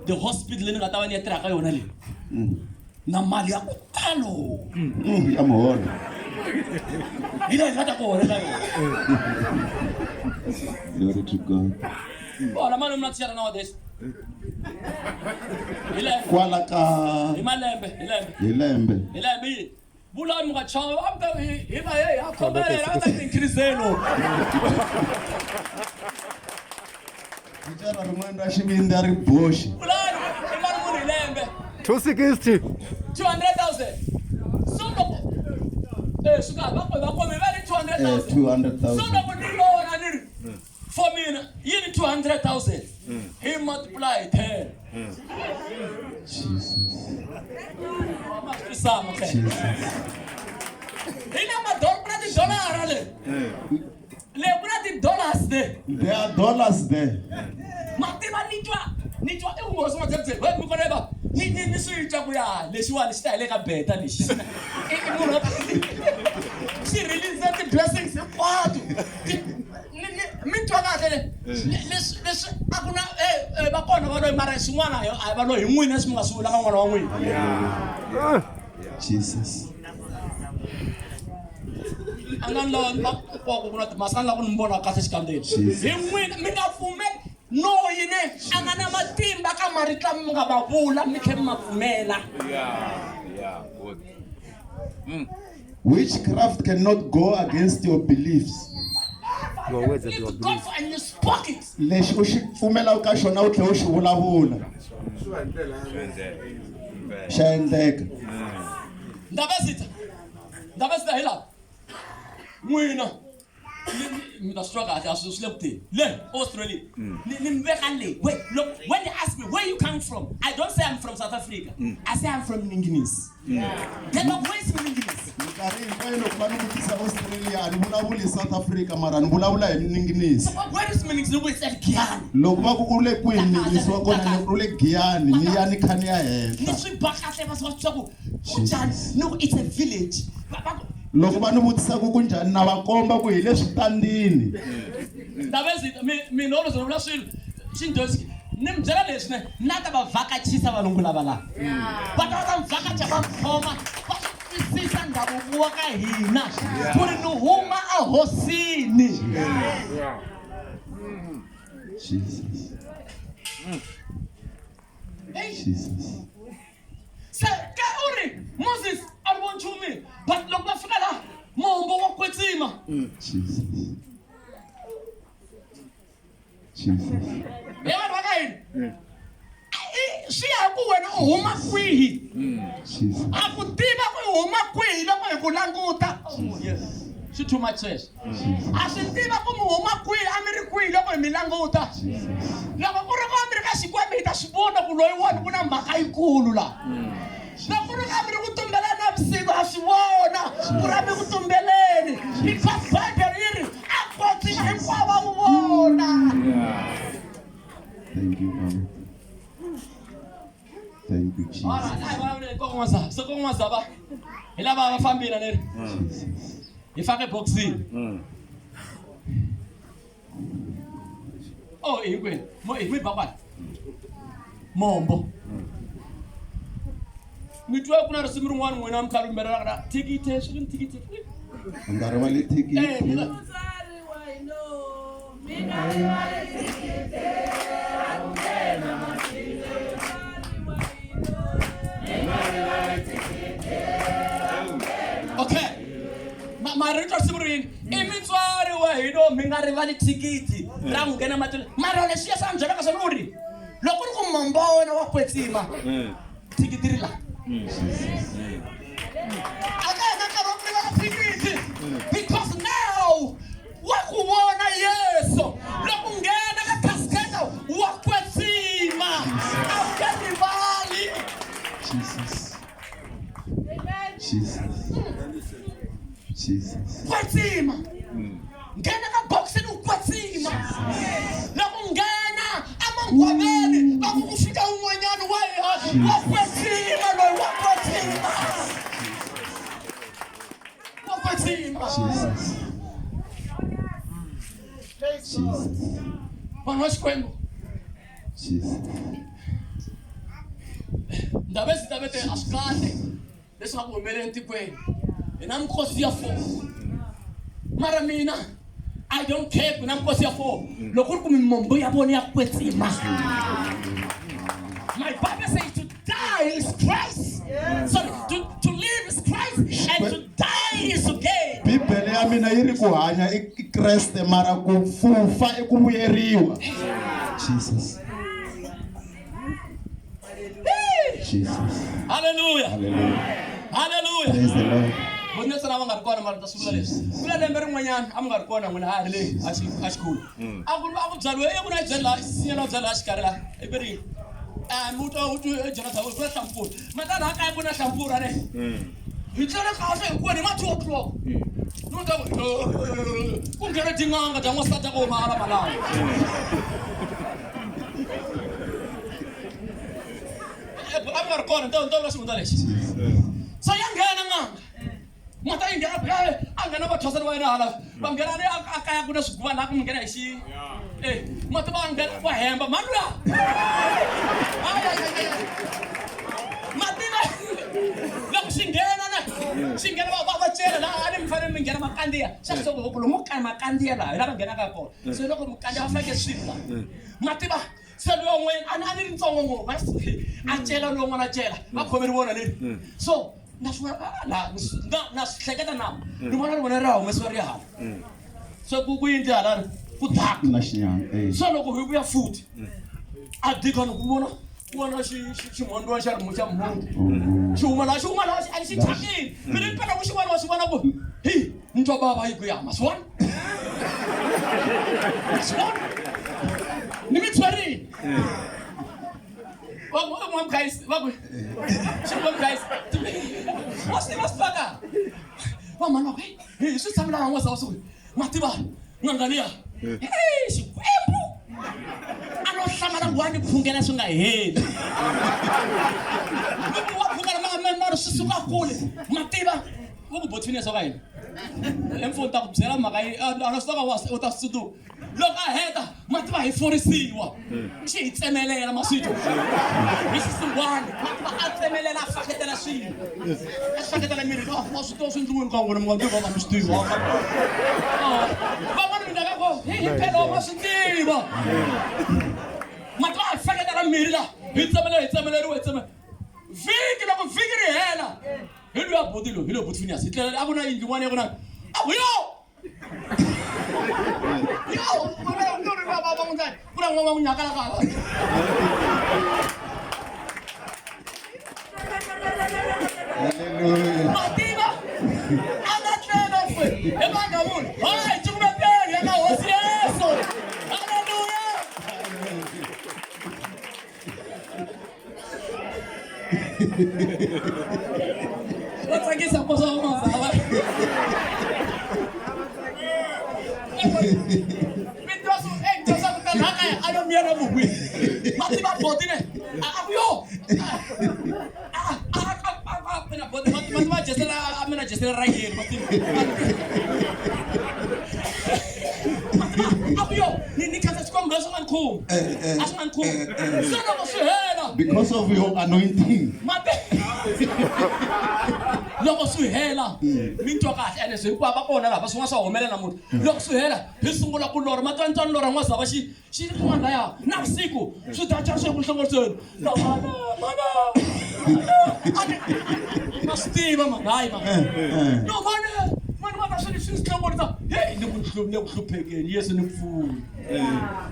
the hospital in Ratawani Traka Yonali. Namalia Kutalo. I'm all. He doesn't have to go. Glory to God. Oh, the man is not here nowadays. Kualaka. Ilembe. Bula mga chawa, I'm come here, I'm in Criseno. Vijana rumanda shimindari boshi. 260. 200,000. So no. Suka bako 200,000. 200,000. So no for me, you need 200,000. He multiply 10. Jesus. Jesus. There are dollars there. She released that blessings. Jesus. Witchcraft cannot go against your beliefs. Lexi u xi pfumela ka xona u tlhela u xi vulavula xa endleka. Ndabazita hela n'wina mi ta struggle as you slept le Australia wait look when they ask me where you come from, I don't say I'm from South Africa. I say I'm from Ninginis. They don't waste me Ninginis. Nkarhi hinkwayo loko va ni vutisa Australia ni vulavuli South Africa mara ni vulavula hi Ninginis. Where is Ninginis? No, it's at Giyani. Loko va ku u le kwihi Ninginis wa kona u le Giyani ni ya ni khani ya henhla. Ni swi bakahle va swa ku no, it's a village. Loko va ni vutisa ku njhani na va komba ku hi le switandini. Ndabezita mi no lo vula swilo xindozi ni mi byela leswi na ta va vakachisa valungu lava la va ta vakacha va khoma va twisisa ndhavuko wa ka hina ku ri ni huma a hosini. Jesus. Jesus. Se ka uri Moses I want you me but loko va fika la mombo wa kwetsima. Jesus. Jesus. Yena va ka yini swi ya ku wena u huma kwihi. Jesus. A ku tiva ku huma kwihi loko hi ku languta. Swi too much says. A swi tiva ku mu huma kwihi a mi ri kwihi loko hi mi languta. Loko ku ri ku a mi ri ka Xikwembu hi ta swi vona ku loyiwani ku na mhaka yikulu la. Loko ku ri ku a mi ri ku tumbela navusiku ha swi vona ku ri a mi ku tumbeleni because Bible yi ri a kwetsima hinkwavo va wu vona. Thank you, Lord. Thank you, Jesus. So ko n'wazava hi lava va fambile leri hi fake boxini. Oh hinkwenu hi ba kwala mombo mi twa ku na risimu rin'wana n'wina mi kha lumbela ra thikithi swi ni thikithi Ngari va le thikithi. Okay, my mara ri twa simurini I mitswari wa hino mi nga rivali thikithi ra nghena matini mara leswi ya sa byela ka swona u ri loko ri ku mombo wa wena wa kwetsima thikithi ri la because now wa ku vona Yesu loko nghena ka cascade wa kwetsima a ka rivali Jesus kwetsima nghena ka boxini u kwetsima loko nghena amangwaveni va ku fika un'wanyana wa kwetsima loyi wa kwetsima vanhu va Xikwembu ndavesi tavete a swi kahle leswi nga ku humeleli tikweni hi na mikosi ya 4 mara mina I don't care ku na mikosi ya 4 loko ri ku mimombo ya vona ya kwetsima my Bible says to die is Christ sorry to live is Christ and to die is gain. Bibele ya mina yi ri ku hanya I Kreste mara ku fufa I ku vuyeriwa. Jesus. Hallelujah. Hallelujah. Praise the Lord. Munhu tsana va nga ri kona mara ta sungula leswi. Kula lembe rin'wanyana a mi nga ri kona n'wina ha ri le a xikulu. A ku byariwe ku na byela sinyela byela xikarhi la eberini. Muto Jonathan ku na hlampfura. Matana a kaya ku na hlampfura ne. Hi tlele kahle hikuva ni ma 2 o'clock. No ta ku nghena tin'anga ta n'wasata ku huma ala malawa. A nga ri kona ndo lo ximunda lexi. So ya nghena nganga. Mata yi nghena a nghena vathwasani va yena hala va nghena le a kaya ku na swiguva laha ku mi nghena hi xi mata va nghena va hemba mani luya matina loko xi nghena va cela laha a ni mi fanele mi nghena makandziya xa swo lomu ka makandziya laha hi lava nghenaka kona se loko mukandziya va faneke swila mativa se loyi n'wena a ni ri ntsongo ngopfu a cela loyi n'wana a cela va khomeri vona leni so na swi hleketa na ni vona ri vona ri humesiwa ri hala so ku yindli hala ku daka Na xinyanga. so loko hi vuya futhi a dika ni ku vona ximhondiwa xa rimu xa mhungu xi huma laha a ni xi thyakile mina ni pela ku xi vona ku hi ni twa bava yi ku ya ma swi vona ni mi tshwerini Mom guys, what's the last baka? Mama, okay. Hey, should some lang was also. Matiba, Nangalia. Hey, Xikwembu. Ano sama na wani phungela sunga head. Wa phungela mara susuka kule. Matiba, wo bothini so kae. Emfonta ku byela maka ana soka was uta sudu. Loko a heta matiba hi forisiwa xi hi tsemelela maswito hi xisungwana matiba a tsemelela a faketela swilo a faketela miri wa swi to swi ndlwini ka n'wina mi nga ndzi va mi swi tiva van'wana mi ndaka ko hi phela ma swi tiva matiba a faketela miri la hi tsemeleriwe vhiki loko vhiki ri hela hi luya bodilo hi lo botfinias hi tlela a ku na yindlu n'wana ya ku na yo kurang ngomong nyakal kalah. Mati bah, anak lepas, emang kamu, hai cuma biar yang kau siapa, haleluya. Let's lagi sama-sama sahabat. Ada miara buku, mati bapa boti ne, aku yo, pernah boti mati jasela, amena jasela raya mati, aku yo, ni kata sekolah berasukanku, asukanku, sana masih hela. Because of your anointing. Mati, loko swi hela minto kahle ene swi ku va kona la va swin'wana swa humelela munhu loko swi hela hi sungula ku lorha matwantswana lorha n'wasava xi ri kun'wana laya na vusiku swi dacha swi ku hlongoriseni mana ma swi tiva mani hayi no mani va swi sihlongolisa hey nikuhluphekeni Yesu nikufuna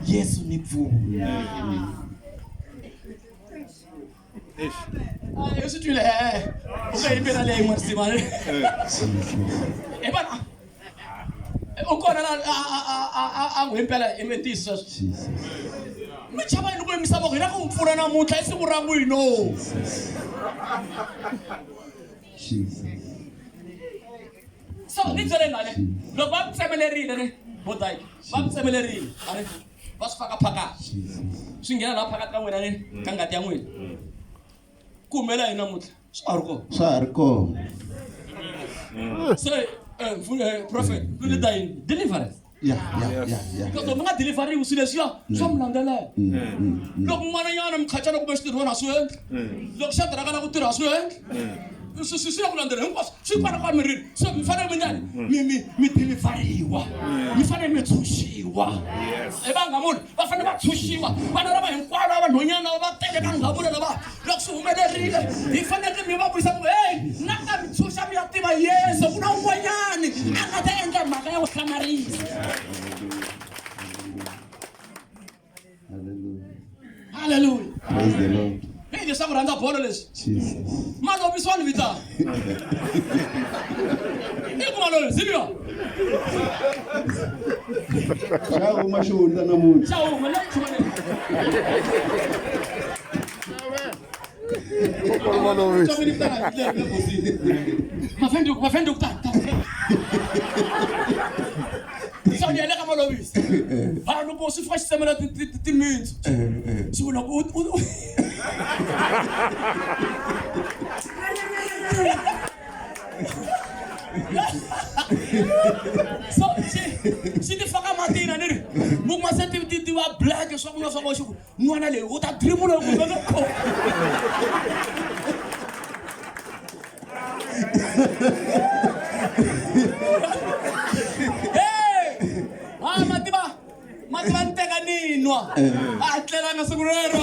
Yesu nikufuna Yesu twile okay impela le imasiba ebana ukona la angwempela imentisa Michaba ino kwemisaba ngena kumfuna namuhla esikuranga uyino Jesus. So nitsele ngale loko bamtsemelerile ne bodai bamtsemelerile are basifaka phakathi singena la phakathi ka wena ne ka ngati ya n'wina kumela yena namuhla Swarko. So prophet will die deliverance Yeah. because mga delivery usile siya samlandela loko mwana yana mkhachana kubeshitirwana swendla loko shadraka na kutirha swendla sisi kulandela hinkwaswo swi fana ka miriri so mi fanele mi deliveriwa mi fanele mi tshunxiwa ebanga munhu va fanele va tshunxiwa vana lava hinkwavo lava nhonyana va tele ka nghavula lava loko swi humelerile hi fanele mi va vuyisa ku hey na ka mi tshunxa mi ya tiva Yesu ku na un'wanyani a nga ta endla mhaka ya ku hlamarisa Hallelujah. Praise the Lord. Hey, leswi ku rhandza bolo leswi Jesus. maloviswani vita i ku malovi Silvia Ciao, mashunda namuhla. ciao mala chumane mafendi ukutata so ndiya le ka malovisi ha loko swi fika xisemela timitsu swi vula ku so xi ti faka matini ni ri mukuma se ti va black swa ku na swa ku n'wana leyi u ta dribble ku va ko matiba nteka ninwa a tlelanga siku rero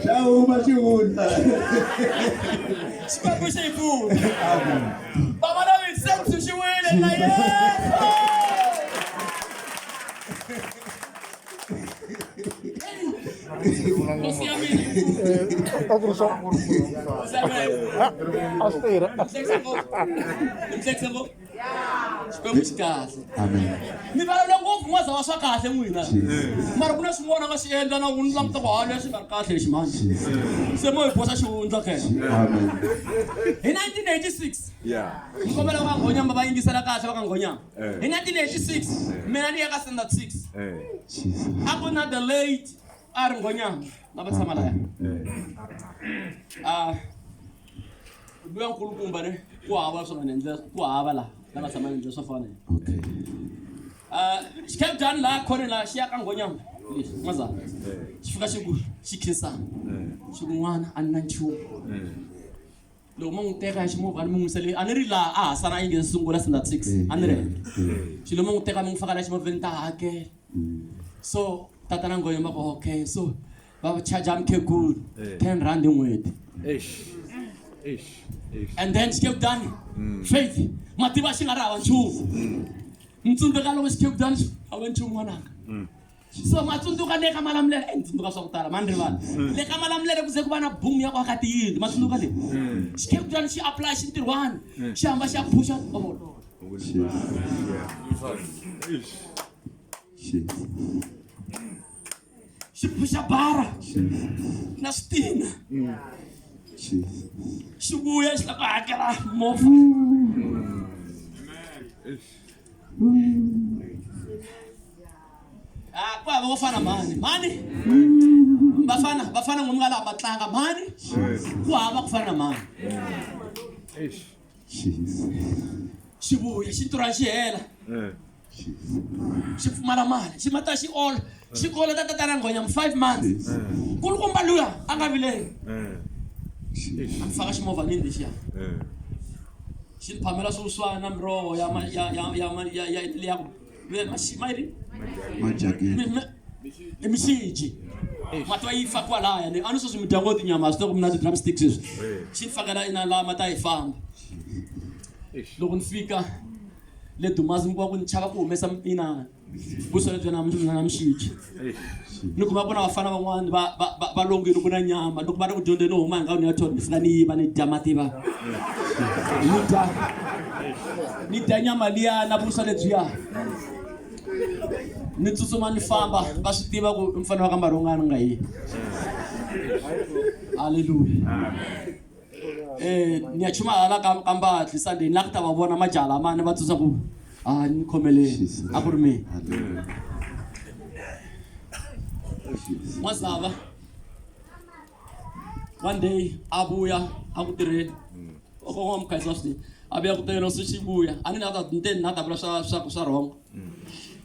Ciao, mashunda. Xikwembu xi hi pfuna baba na Vincent xi wile na Yesu Nkosi ya mina Nsekiseko Xikwembu xi kahle Amen. mi vulavula ngopfu n'waza wa swa kahle n'wina mara ku na swin'wana nga xi endla na ku ni languta ku hanya swi nga ri kahle lexi manje se mo hi boxa xihundla khela Amen. hi 1986 ni kombela va nghonyama va yingisela kahle va ka nghonyama hi 1986 mina ni ya ka standard 6 a ku na the late a ri nghonyama lava tshama laya luya nkulukumba ne ku hava swo nga endla ku hava la lava tshama endla swo fana Okay. xi kept done la khone la xi ya ka nghonyama lexi n'wazana xi fika xi khinsana xi ku n'wana a ni na nchumu loko mo n'wi teka hi ximovha ni mi n'wisele a ni ri laha a hasana a yinge sungula standard 6 a ni ri xi lo mo n'wi teka mi n'wi faka la ximovheni ta hakela so tatana nghonyama ko okay so va charge mkhegulu 10 rand hi n'hweti and then xi kept done faith mativa xi nga ri hava nchumu ntsundzuka loko xi kept done hava nchumu n'wananga so matsundzuka le ka malamulele ntsundzuka swa ku tala mani rivala le ka malamulele ku ze ku va na boom ya ku aka tiyindlu matsundzuka leyi xi kept done xi apply xi ntirhwana xi hamba xi ya phusha xi phusha bara na switina xi vuya xi la ku hakela movha ku hava vo fana mani vafana n'wini nga laha va tlanga mani ku hava ku fana na mani xi vuya xi ntirhwana xi hela xi pfumala mali xi mata xi ola xi kolota tatana nghonyama 5 months kulukumba luya a nga vileli a ni faka ximovha nini lexiya xi ni phamela swoswana na miroho ya mixiji matwa yi fa kwala yani anu so swimidyango tinyama swi ku mina ti drumsticks leswi xi fakela ina la mata yi famba loko ni fika le Dumazi mi ku ni chava ku humesa ina busole bya na mxichi ni kuma vona vafana van'wani va longile ku na nyama loko va ri ku dyondzeni huma hi nga ni ya thori ni fika ni yiva ni dya mativa ni dya nyama liya na busa lebyiya ni tsutsuma ni famba va swi tiva ku mfana wa ka Marhungani nga yi haleluya ni ya chuma hala ka mbatli Sunday ni la ku ta va vona majala mani va tsutsa ku ni khomeleni a ku ri mina N'wazava one day a vuya a ku tirheni kokwa mukhaisa swi a vuya ku tirheni so xi vuya a ni na ta nteni na ta vula swa rhongo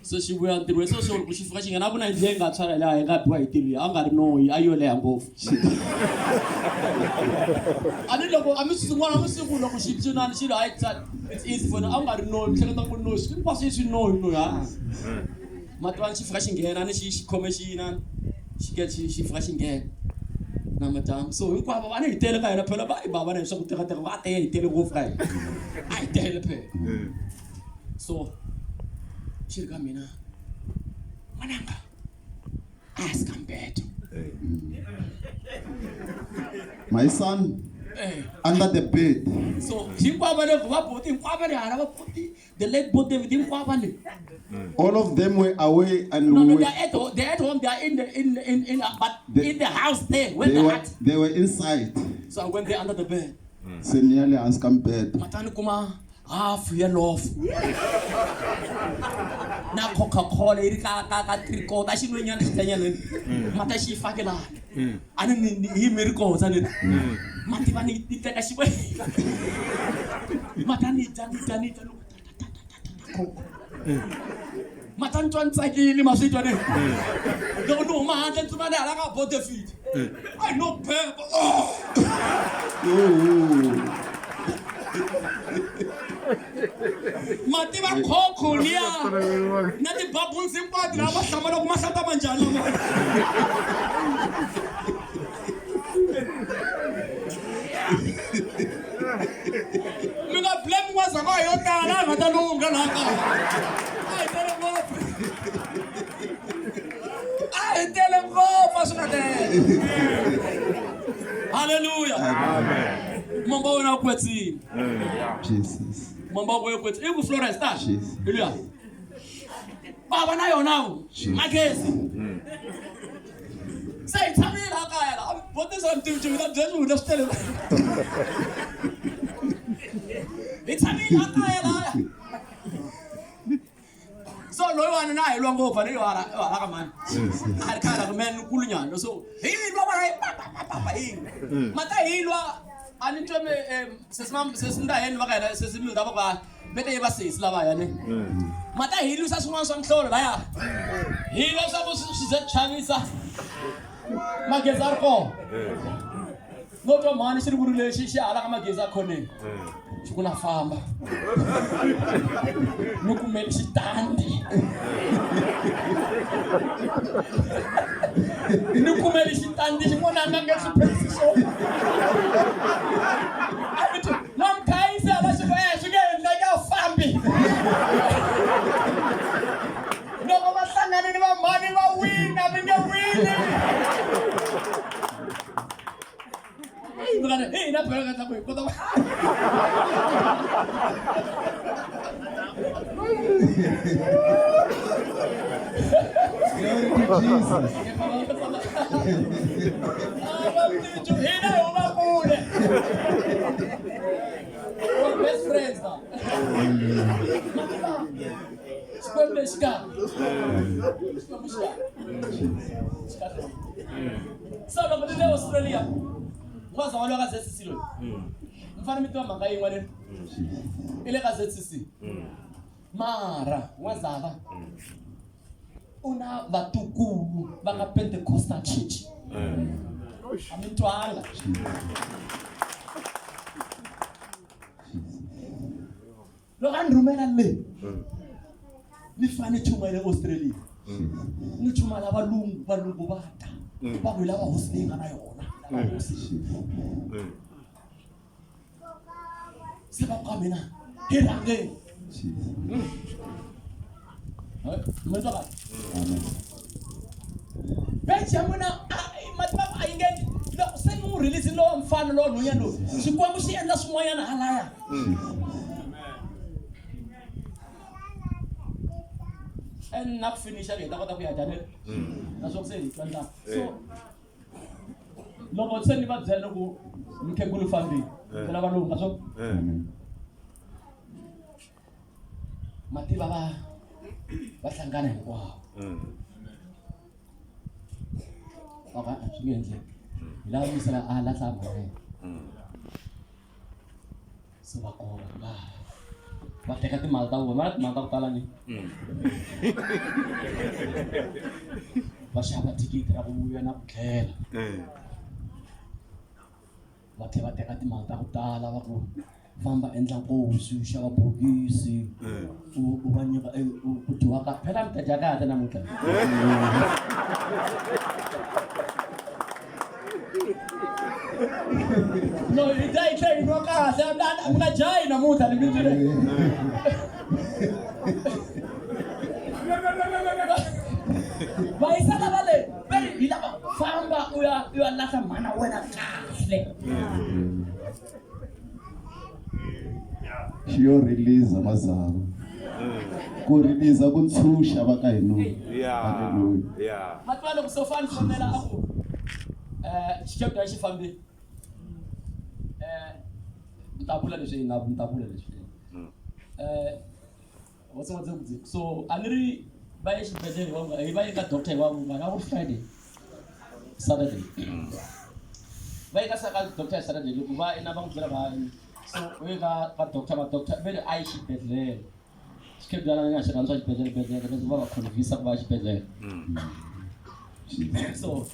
so xi vuya ntirhweni so ku xi fika xi nghena a ku na ndlela yi nga tshwara laha hi nga biwa hi tilo a nga ri noyi a yo leha ngopfu a ni loko a mi swin'wana mi siku loko xi pfunani xi ri hayi it's easy for a nga ri noyi mi hleketa ku noyi swi hinkwaswo swi noyi noyi mativani xi fika xi nghena ni xi khome xina xi fika xi nghena na madyambu so hinkwavo va ni hi tele ka hina phela va hi bava na hi swa ku tekateka va tele hi tele ngopfu ka hina a hi tele phela so xi ri ka mina n'wananga ask I'm bad My son, under the bed. so hinkwavo le va boti hinkwavo le hala va boti the late boat David hinkwavo le All of them were away and no were, they're at home they are in the house there when they were inside. so I went there under the bed So nearly asked I'm bad. matani kuma half ya loaf na Coca-Cola iri ka tricot a xi nwenyana xitanyana mata xi fakela a ni hi mirikotsa ni mativa ni teka xikwe mata ni dya mata ni twa ni tsakile ma swi twa ni loko ni huma handle ni tsuma ni hala ka bote feet I know pep mativa khokho liya na ti-bubbles hinkwato lava va hlamala ku ma hlata manjhani mi nga blame N'wazava hi yo tala a nga ta lunga laha kaya a hi tele ngopfu a hi tele ngopfu a swi nga tele halleluya mamba wena wa kwetsima Jesus. mamba wa kwetsima i ku Florence ta Jesus. haleluya baba na yona magezi se hi tshamile laha kaya la botisa mtivitivita byeswi swi tele hi tshamile laha kaya laya so loyi wani na hi lwa ngopfu ani hala ka mani a ri khala kumene nkulunyana so hi lwa papa hi mata hi lwa ani ntweme sesindaheni va ka hina sesimilda va ka bete yi va sesi lavaya ne mata hi lwisa swin'wana swa mihlolo laya hi lwa swa ku swi ze chavisa magezi a ri kona no twa mhani xi ri vuri lexi xi hala ka magezi a khoneni xi ku na famba ni kumeli xitandi ni kumeli xitandi xin'wana nge swi precision na mkhayisi hala xi swi nge endleka a fambi loko va hlangane ni va mhani va wina mi nge wini hey na phela ka tsaku kota best friends now. So loko ni le Australia N'waza wa lwa ka ZCC loyi mfana mi tiva mhaka yin'wana i le ka ZCC mara N'wazava u na vatukulu va nga Pentecostal church a mi twanga loko a ni rhumela le ni fane chuma le Australia ni chuma la valungu va ta va ku lava hosi leyi nga na yona se va ka mina hi rhangeni mi twa kahle beji ya n'wina mativa a yi nge loko se n'wi release lowa mfana lowa nhwanyana lowu xikwembu xi endla swin'wanyana halaya and na ku finisha hi ta kota ku ya dyanela naswo ku se hi twa ndlaka so loko se ni va byela ku mukhegulu fambile phela valungu naswo mativa va hlangana hinkwavo swi nge endleki hi lava misela a lahla mhaka se va kona va teka timali ta vona timali ta ku tala ni va xava thikithi ra ku vuya na ku tlhela va tlhela va teka timali ta ku tala va ku famba endla nkosi u xava bokisi u va nyika ku dyiwa ka phela mi ta dya kahle namuntlha no hi dya hi tlhe hi nwa kahle mi nga jahi namuntlha ni mi twile vayisana va le hi lava famba u ya lahla mhana wena kahle xiyo release mazavo ku release ku ntshunxa va ka hina matwa loko sofani khomela a ku xikepta xi fambi mtapula leswi na mtapula leswi what's what so aniri va ye xibedhlele hi va eka doctor hi va na ku Friday Saturday va eka doctor Saturday loko va ina va n'wi byela va so we ka doctor vele a yi xibedhlele xikepta na xi rhandza xibedhlele va va convince ku va xibedhlele so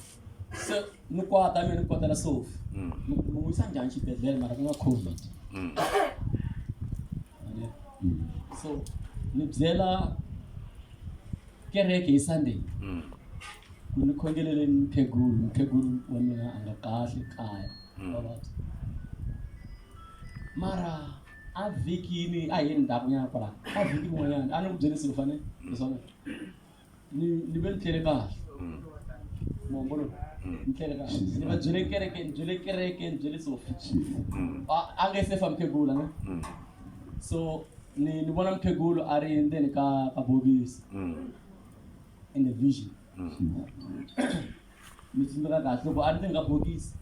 ni kwata mina ni kwatela sofi ni wisa njhani xibedhlele mara ku nga covid so ni byela kereke hi Sunday ku ni khongelele mukhegulu wa mina a nga kahle kaya mara a vikini a hi ndhaku nyana kwala a viki n'wanyana a ni ku byerisi ku fane hiswona ni ve ni tlele kahle mombolo ni tlele kahle ni va byele kereke ni byele sofi a nge se fa mukhegula ne so ni vona mukhegulu a ri endzeni ka bokisi in the vision ni tsundzuka kahle loko a ri endzeni ka bokisi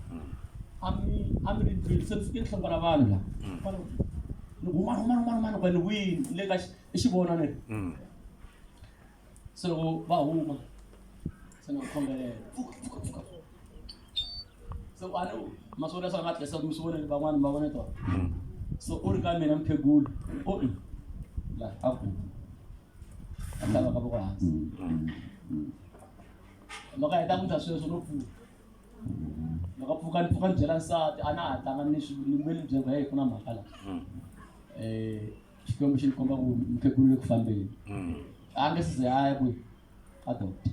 a mi ri ndlwini se ni fike ni hlongora vanhu la ni huma kwani wini le ka i xivona ne se loko va huma se ni khongelela pfuka so a ni maswora swa nga tlesa mi swi voneni van'wani va vone to so u ri ka mina mukhegulu la a ku a tlava ka voko hansi loko a heta ku ta sweswo no pfuka loko pfuka ni byela nsati a na ha tlanga ni me ni byela hey ku na mhaka la xikwembu xi ni komba ku mukhegulu le ku fambeni a nge size a ya kwihi ka doctor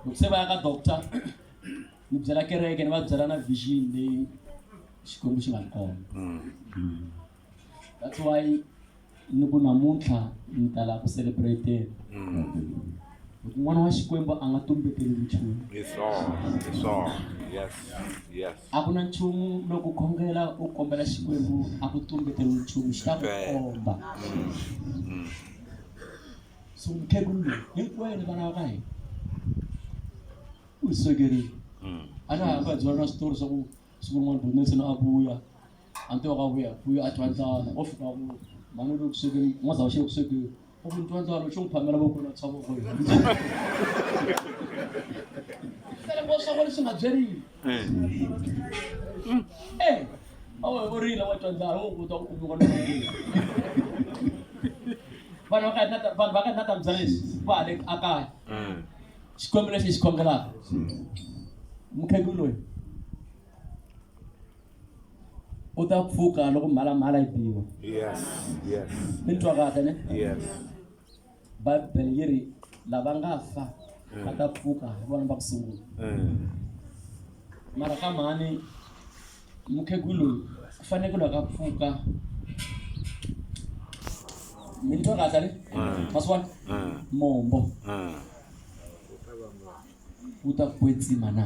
loko se va ya ka doctor ni byela kereke ni va byela na vision leyi xikwembu xi nga ni komba that's why ni ku namuntlha ni ta lava ku celebrate loko n'wana wa xikwembu a nga tumbeteli nchumu a ku na nchumu loko u khongela u kombela xikwembu a ku tumbeteli nchumu xi ta ku komba so mukhegulu loyi hinkwenu vana va ka hina u hi swekerile a na ha va byela na switori swa ku siku rin'wana donation a vuya a ntiwa ka vuya a twa ndlala o fika ku mani loko swekeni n'waza wa xi ku swekeni o ku ntwa ndlala xo n'wi phamela voko na tshwa voko tele ko swa leswi nga byerile awe u rila wa twa ndlala u ta u vona vanhu va ka nata byela leswi va le a kaya xikwembu lexi xi khongelaka mukhegulu loyi u ta pfuka loko mhalamhala yi biwa mi twa kahle ne bibele yi ri lava nga fa va ta pfuka hi vona va ku sungula mara ka mhani mukhegulu ku fanele ku loko a pfuka mi twa kahle ni maswani mombo wu ta kwetsima na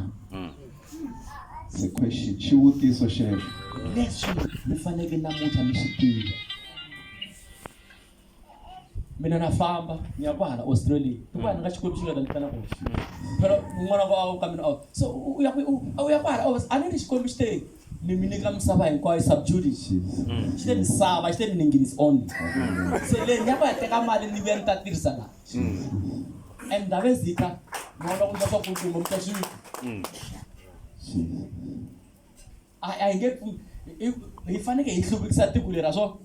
It's a question. Xivutiso xexo. leswi mi faneke namuntlha mi swi tiva mina na famba ni ya kwahala Australia hikuva ni nga xikwembu xi nga ta ni tana kona pero n'wana wa ka mina so u ya kwahala a ni ri xikwembu xi te ni mi nyika misava hinkwayo subjudy xi te misava xi te ni English only se le ni ya ku ya teka mali ni vuya ni ta tirhisa laha and ndave zika ni vona ku ndla swa kulukumba mi ta swi a hi nge hi faneke hi hluvukisa tiko lera so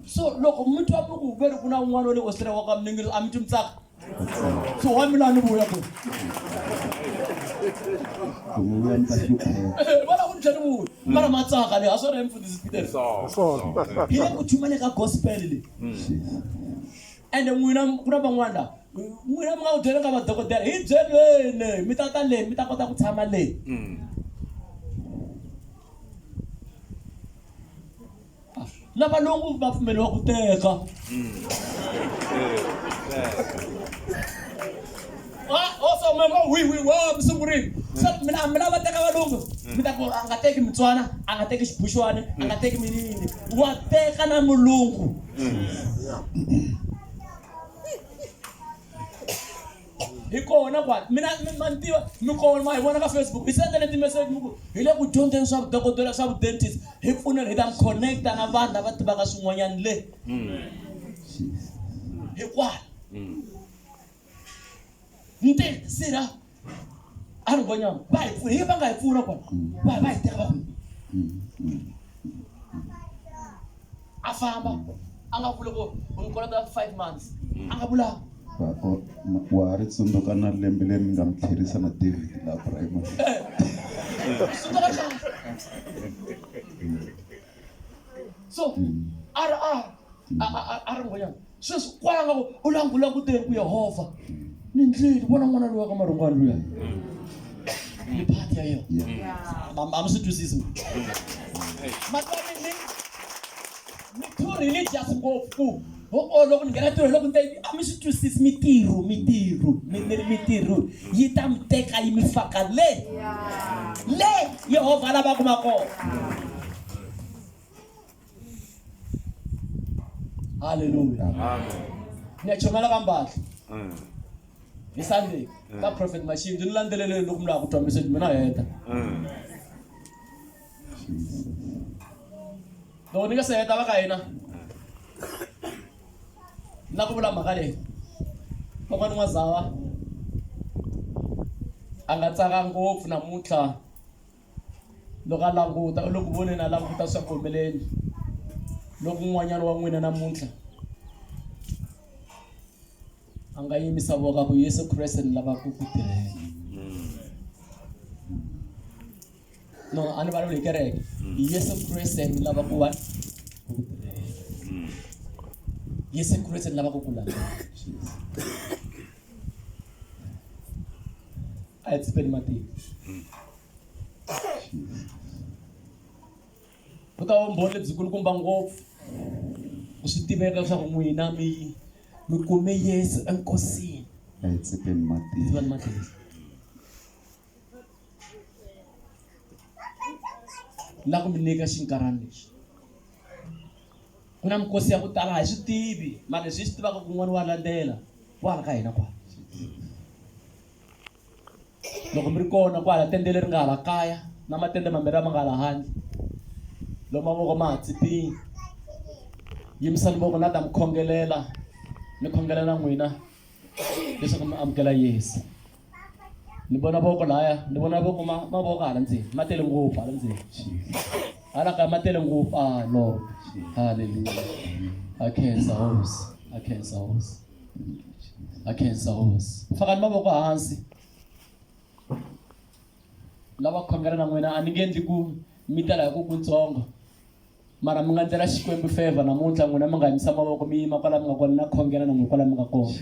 so loko mi twa mi ku ve ri ku na un'wana wa le Australia wa ka miningiri a mi twi mitsaka so wa mina ni vuya ku vona ku ni tlhela ni vuya mara matsaka leyi a swo ri mfundhisi Peter hi le ku chumaneni ka gospel leyi ende n'wina ku na van'wana laha n'wina mi nga ku byela ka madokodela hi byeleni mi ta ta leyi mi ta kota ku tshama leyi na valungu va pfumeliwa ku teka also mema wi wa msungurini so mina va teka valungu mi ta ku a nga teki Mutswana a nga teki Xibuxwana a nga teki minini wa teka na mulungu hi kona kwani mina mantiva mi kona ma hi vona ka Facebook hi sendele ti-message mi ku hi le ku dyondzeni swa vudokodela swa vu-dentist hi pfuneni hi ta mi connecta na vanhu lava tivaka swin'wanyana le hikwani nte sira a ri ngonyama va hi pfuna hi va nga hi pfuna kona va hi teka va a famba a nga vuli ku u ni kolota 5 months a nga vulanga wa ha ri tsundzuka na lembe leri ni nga mi tlherisa na David laha primary so a ri ngonyama sweswi kwala nga ku u langula ku teni ku Yehova ni ndleli vona n'wana loyi wa ka marhungani luya ni phati ya yena a mi swi twisisi matswani ni too religious ngopfu loko ni nghena ntirho loko a mi swi twisisi mintirho yi ta mi teka yi mi faka le Yehovha lava ku ma kona haleluya ni ya chongela ka mbala hi Sunday ka prophet Mashini ni landzeleleni loko mi lava ku twa message mina heta loko ni nga se heta va ka hina na ku vula mhaka leyi kokwana N'wazawa a nga tsaka ngopfu namuntlha loko a languta loko voneni a languta swa ku humeleni loko n'wanyana wa n'wina namuntlha a nga yimisa voka ku Yesu Kreste ni lava ku tirhela no a ni vulavuli hi kereke Yesu Kreste ni lava ku va ku tirhela Yesu Kreste ni lava ku landzelela a hi tsipeni matiko ku ta vumbhoni lebyikulukumba ngopfu ku swi tiveka leswaku n'wina mi kume Yesu enkosini a hi tsipeni matiko la ku mi nyika xinkarhana lexi ku na mikosi ya ku tala a hi swi tivi mara leswi hi swi tivaka ku n'wana wa landzela kwala ka hina kwala loko mi ri kona kwala tende leri nga hala kaya na matende mambirhi ma nga hala handle loko mavoko ma ha tsipini yimisani voko na ta mi khongelela ni khongelela n'wina leswaku mi amukela Yesu ni vona voko laya ni vona voko mavoko hala ndzeni ma tele ngopfu hala ndzeni hala kaya ma tele ngopfu Lord hallelujah I can't house fakani mavoko hansi lava khongela na n'wina a ni nge endli ku mi tala hi ku kutsongo mara mi nga ndlela Xikwembu favor namuntlha n'wina mi nga yimisa mavoko mi yima kwala mi nga kona na khongela na n'wina kwala mi nga kona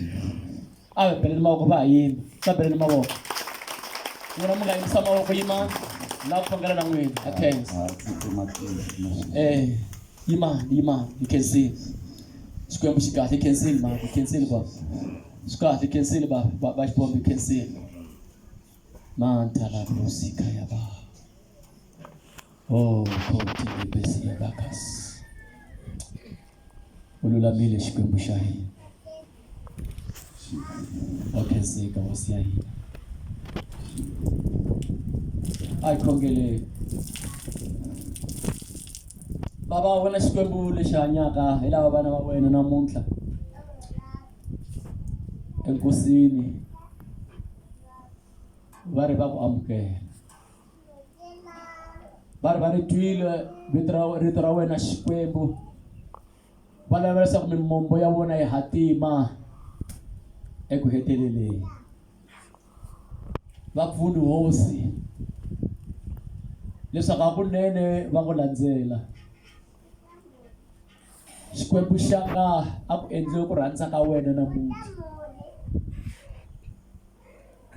a hi beleni mavoko va ha yima va beleni mavoko n'wina mi nga yimisa mavoko yimani la ku khongela na n'wina akhensa yimani hi khensile xikwembu xi kahle hi khensile mani hi khensile baba swi kahle hi khensile va xibombo hi khensile mantalavosika ya va kotilebesi ya vakasi ululamile xikwembu xa hina wa khenseka hosi ya hina a hi khongeleni baba wena xikwembu lexi hanyaka hi lava vana va wena namuntlha enkosini va ri va ku amukela va ri va ri twile rito ra wena xikwembu va lava leswaku mimombo ya vona yi hatima eku heteleleni va pfuni hosi leswaku hakunene va ku landzela xikwembu xanga a ku endliwe ku rhandza ka wena namuntlha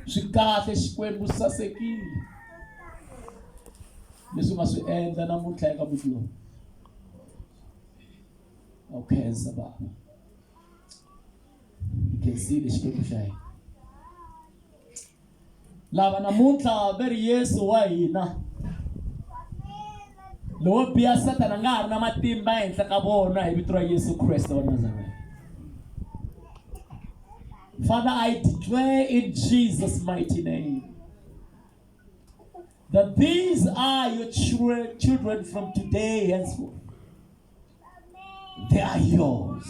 swi kahle xikwembu sasekile leswi nga swi endla namuntlha eka muti lowu wa khensa baba khensile xikwembu xa hina lava namuntlha va ri Yesu wa hina lowo biya Satana nga ha ri na matimba ehenhla ka vona hi vito ra Yesu Kreste wa Nazareth. Father, I declare in Jesus' mighty name that these are your children from today henceforth. They are yours.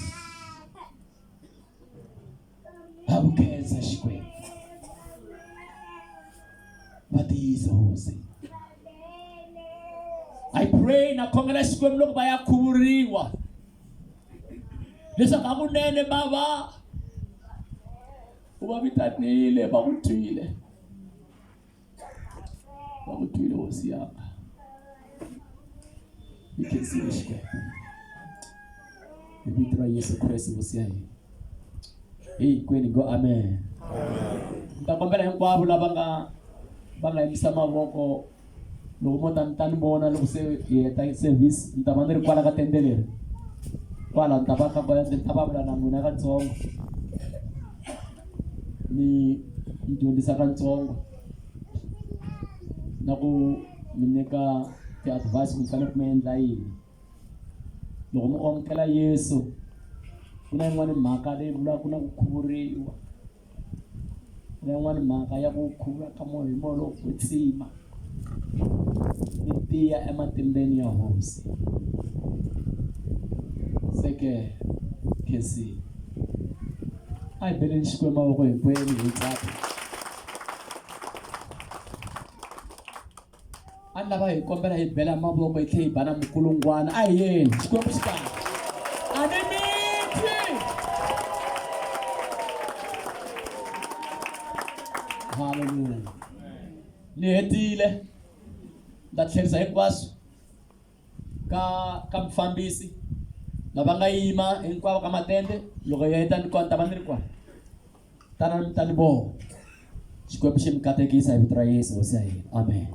Habukenza xikwembu. But he is holy. I pray na khongela xikwembu loko va ya khuvuriwa leswaku hakunene baba u va vitanile va ku twile hosi yaka hi khensile xikwembu hi vito ra Yesu Kreste hosi ya hina hinkwenu go amen. Ni ta kombela hinkwavo lava va nga yimisa mavoko loko mo tani vona loko se hi heta service ni ta va ni ri kwala ka tende leri kwala ni ta va vula na n'wina katsongo ni dyondzisa katsongo na ku mi nyika ti-advice ku mi fanele ku mi endla yini loko mi amukela Yesu ku na yin'wani mhaka leyi vulaka na ku khuvuriwa ku na yin'wani mhaka ya ku khuvula ka moya hi moya lowo kwetsima ni tiya ematimbeni ya hosi seke khensile a hi beleni xikwembu mavoko hinkwenu hi tsaka a ni lava hi kombela hi bela mavoko hi tlhe hi ba na mukulungwana a hi yeni xikwembu xi kahle a ni miti haleluya ni hetile nda tlherisa hinkwaswo ka mufambisi lava nga yima hinkwavo ka matende loko hi heta ni ta va ni ri kwala tanani mi ta ni vona xikwembu xi mi katekisa hi vito ra Yesu hosi ya hina amen.